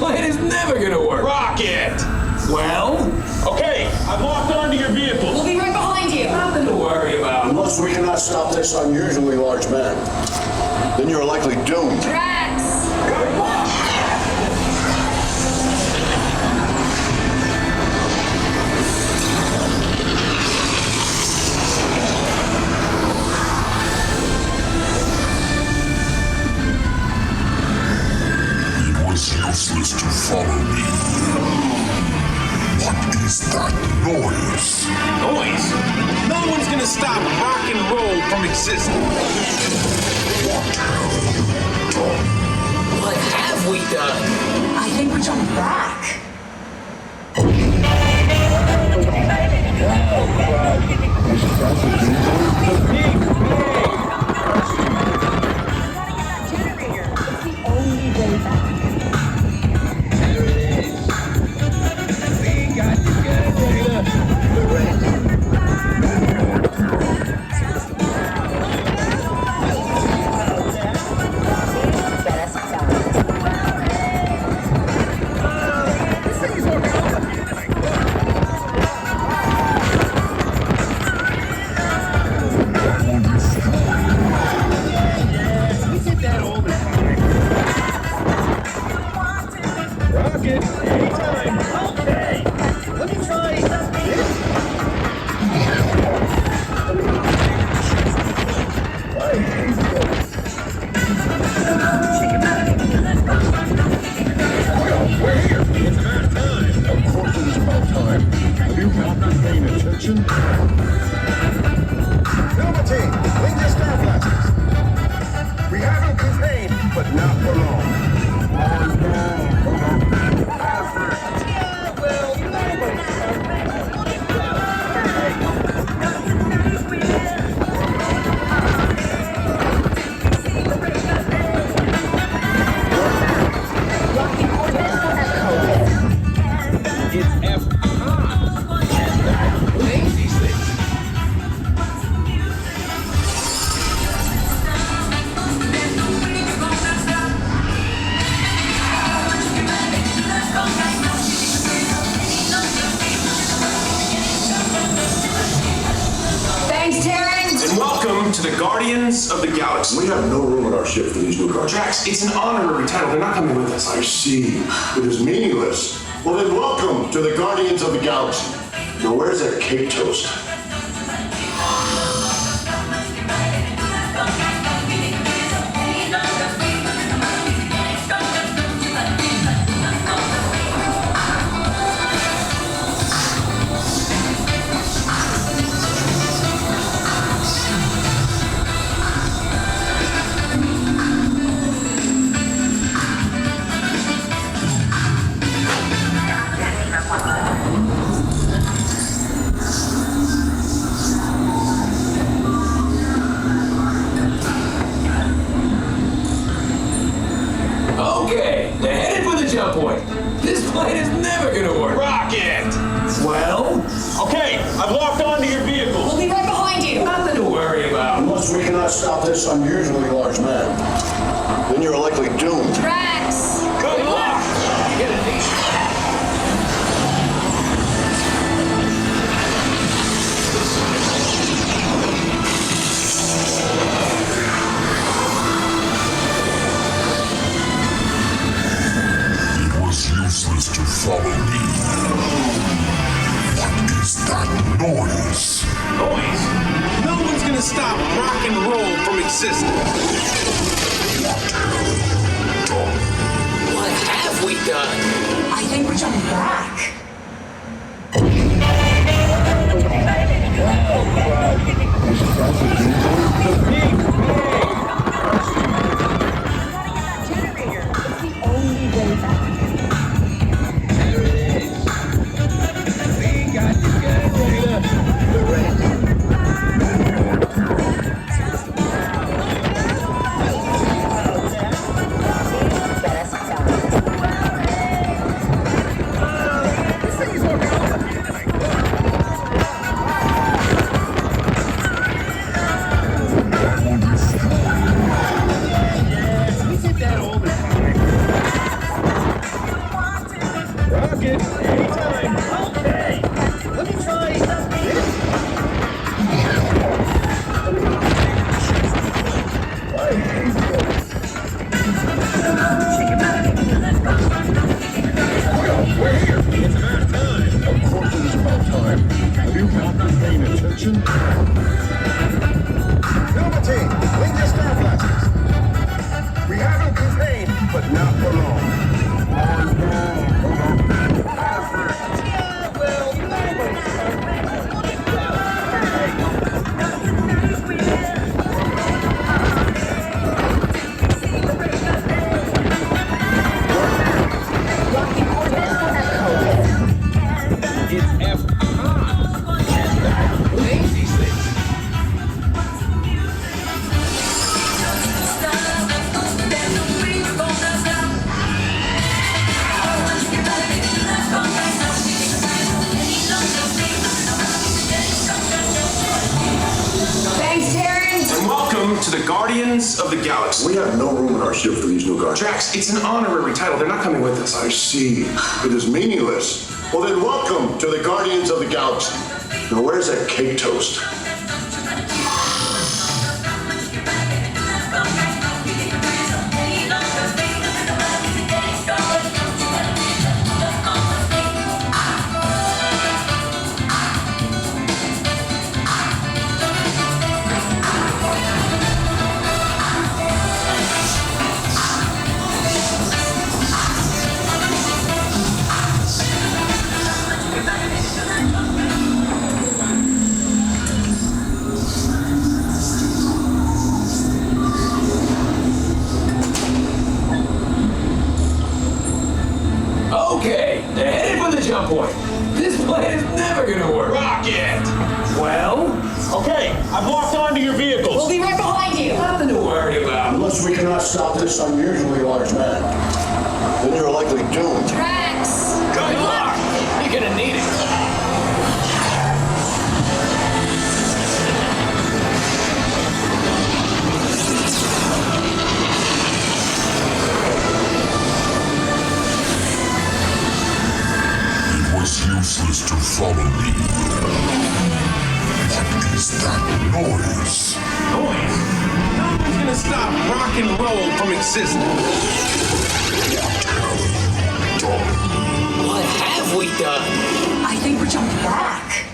plan is never gonna work. Rocket! Well? Okay, I've locked onto your vehicle. We'll be right behind you. Nothing to worry about. Unless we cannot stop this unusually large man, then you're likely doomed. Drax! It was useless to follow me. What is that noise? Noise? No one's gonna stop rock and roll from existing. What have you done? What have we done? I think we jumped back. Rocket, anytime. Okay, let me try this. We're here. It's about time. Of course it is about time. Have you not been paying attention? Velveteen, bring your star blasters. We haven't contained, but not for long. It's EPCOT. And that lazy thing. Thanks, Terrans! And welcome to the Guardians of the Galaxy. We have no room in our ship for these new guards. Drax, it's an honorary title. They're not coming with us. I see. It is meaningless. Well then, welcome to the Guardians of the Galaxy. Now where's that cake toast? Okay, they're headed for the jump point. This plan is never gonna work. Rocket! Well? Okay, I've locked onto your vehicle. We'll be right behind you. Nothing to worry about. Unless we cannot stop this unusually large man, then you're likely doomed. Drax! Good luck! You're gonna need It was useless to follow me. What is that noise? Noise? No one's gonna stop rock and roll from existing. What have you done? What have we done? I think we jumped back. Rocket, anytime. Okay. Let me try this. I hate this. Well, we're here. It's about time. Of course it is about time. Have you not been paying attention? Velveteen, bring the star blasters. We haven't campaigned, but not for long. Thanks, Terrans. And welcome to the Guardians of the Galaxy. We have no room in our ship for these new guards. Drax, it's an honorary title. They're not coming with us. I see. It is meaningless. Well then, welcome to the Guardians of the Galaxy. Now where's that cake toast? Okay, they're headed for the jump point. This plan is never gonna work. Rocket! Well, okay. I've locked onto your vehicles. We'll be right behind you. Nothing to worry about. Unless we cannot stop this unusually large man, then you're likely doomed. Drax. Good luck. You're gonna need it. It was useless to follow me. What is that noise? Noise? Nothing's gonna stop rock and roll from existing. What have we done? I think we're jumping back.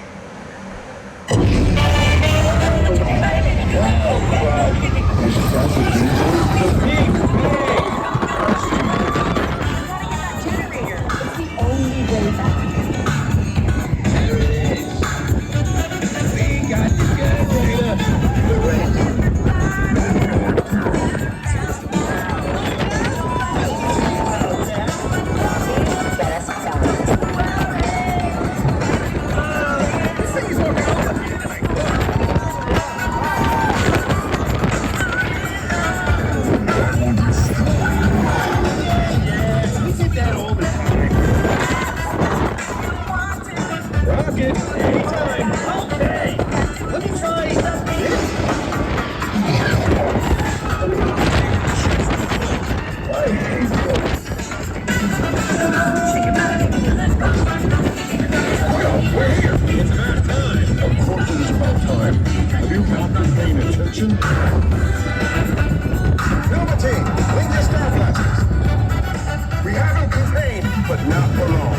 Rocket, anytime. Okay. Let me try this. I hate this. Well, we're here. It's about time. Of course it is about time. Have you not been paying attention? Velveteen, bring the star blasters. We haven't campaigned, but not for long.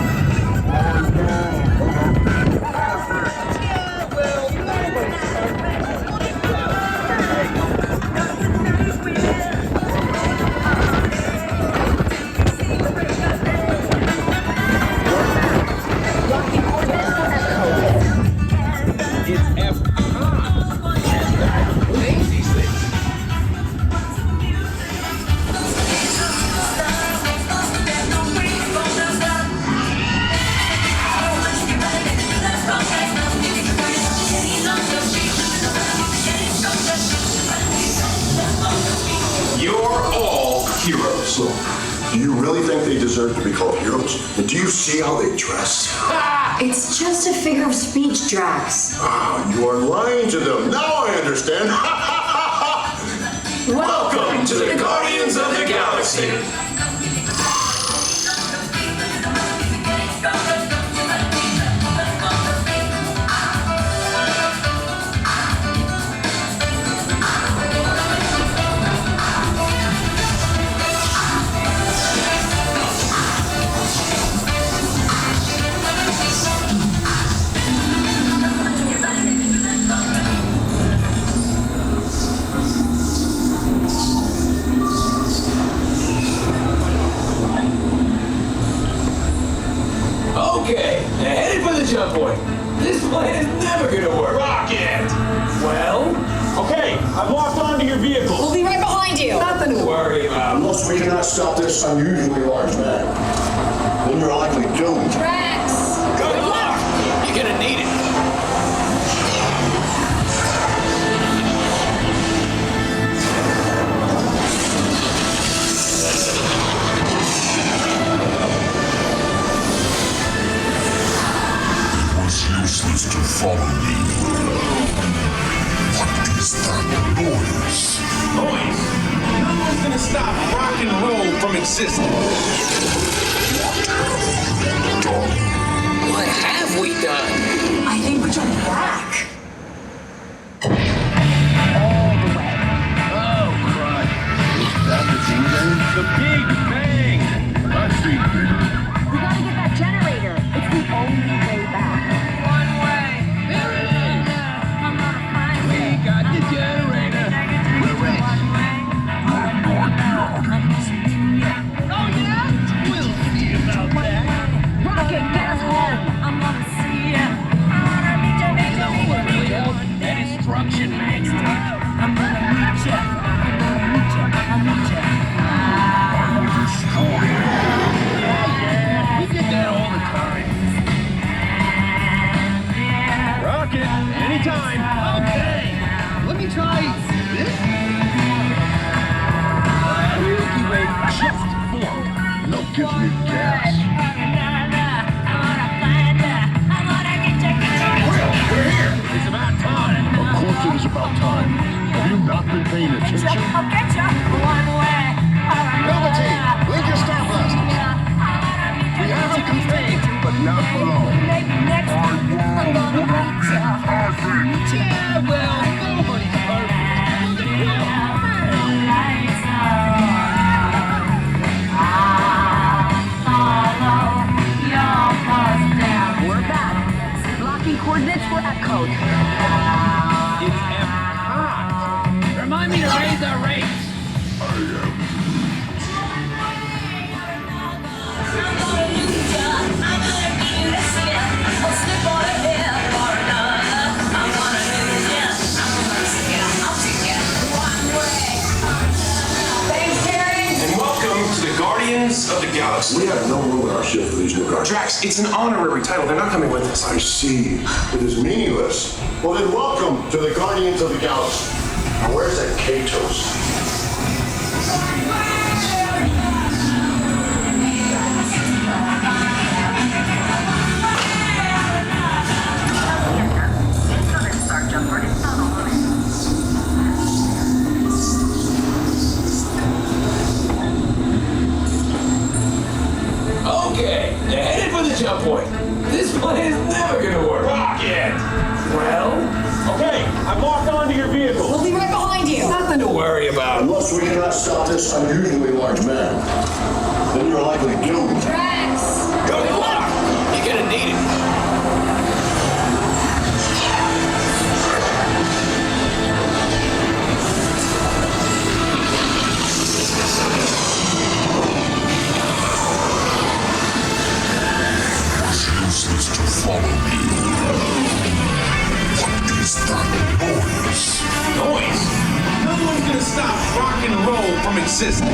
heroes. Look, do you really think they deserve to be called heroes? And do you see how they dress? It's just a figure of speech, Drax. Ah, you are lying to them. Now I understand. Welcome to the Guardians of the Galaxy. Okay, they're headed for the jump point. This plan is never gonna work. Rocket! Well, Okay, I've locked onto your vehicle. We'll be right behind you. nothing to worry about. Unless we cannot stop this unusually large man, then you're likely doomed. Drax! Good luck! You're gonna need it. Useless to follow me. What is that noise? Noise! No one's gonna stop rock and roll from existing. What have we done? I think we're going back. Oh, crud. Is that the thing? The Big Bang. I see. We gotta get that generator. It's the only way back. One way. There it is. I'm gonna find it. We got the generator. We're rich. Oh yeah? We'll see about that. Rocket, get us home. I'm gonna see ya. I wanna meet ya, meet ya, meet ya, meet ya. That instruction manual. I'm gonna meet ya. I'm gonna meet ya. I'll meet ya. We get that all the time. Rocket, anytime. Okay. Let me try this. Milky Way just formed. No, gives me gas. Well, we're here. It's about time. Of course it is about time. Have you not been paying attention? I'll get ya. One way. Velveteen, link your star blasters. We have them contained, but not for long. Next time, I'm gonna meet ya. Yeah, well, nobody's perfect. Look at Will. We're back. Blocking coordinates for EPCOT. It's EPCOT. Remind me to raise our rates. And welcome to the Guardians of the Galaxy. We have no room in our ship for these new guards. Drax, it's an honorary title. They're not coming with us. I see. It is meaningless. Well, then welcome to the Guardians of the Galaxy. Now, where's that K-Toast? Okay, they're headed for the jump point. This plan is never gonna work. Rocket! Well, Okay, I've locked onto your vehicle. We'll be right behind you. nothing to worry about. Unless we cannot stop this unusually large man, then you're likely doomed. Drax! Good luck! You're gonna need it. Useless to follow me. What is that noise? Noise! No one's gonna stop rock and roll from existing.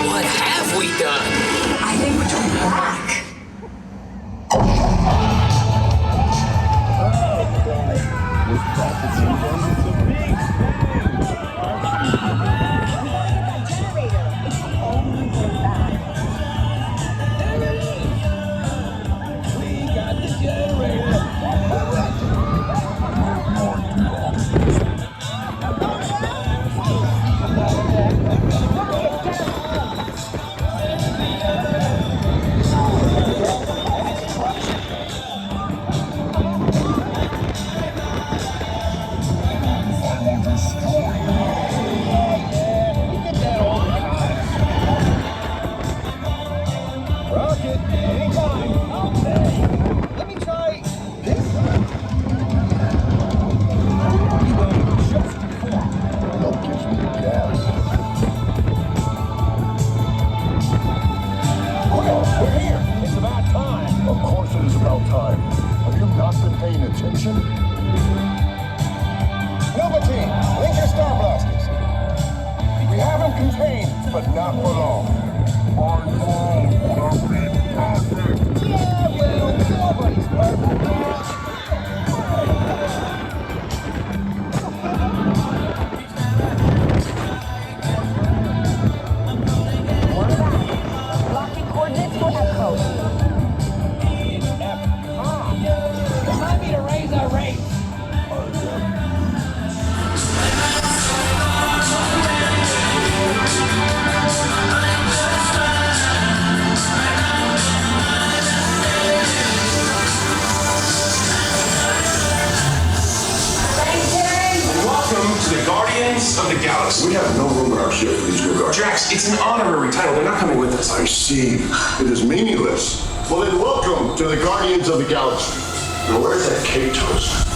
What have we done? I think we're going back. attention? Nova Team, link your Star Blasters. We have them contained, but not for long. Yeah, well, nobody's perfect. Locking coordinates for EPCOT. Remind me to raise our rates. Welcome to the Guardians of the Galaxy. We have no room in our ship for these new guardians. Drax, it's an honorary title. They're not coming with us. I see. It is meaningless. Well then welcome to the Guardians of the Galaxy. Now where's that cake toast?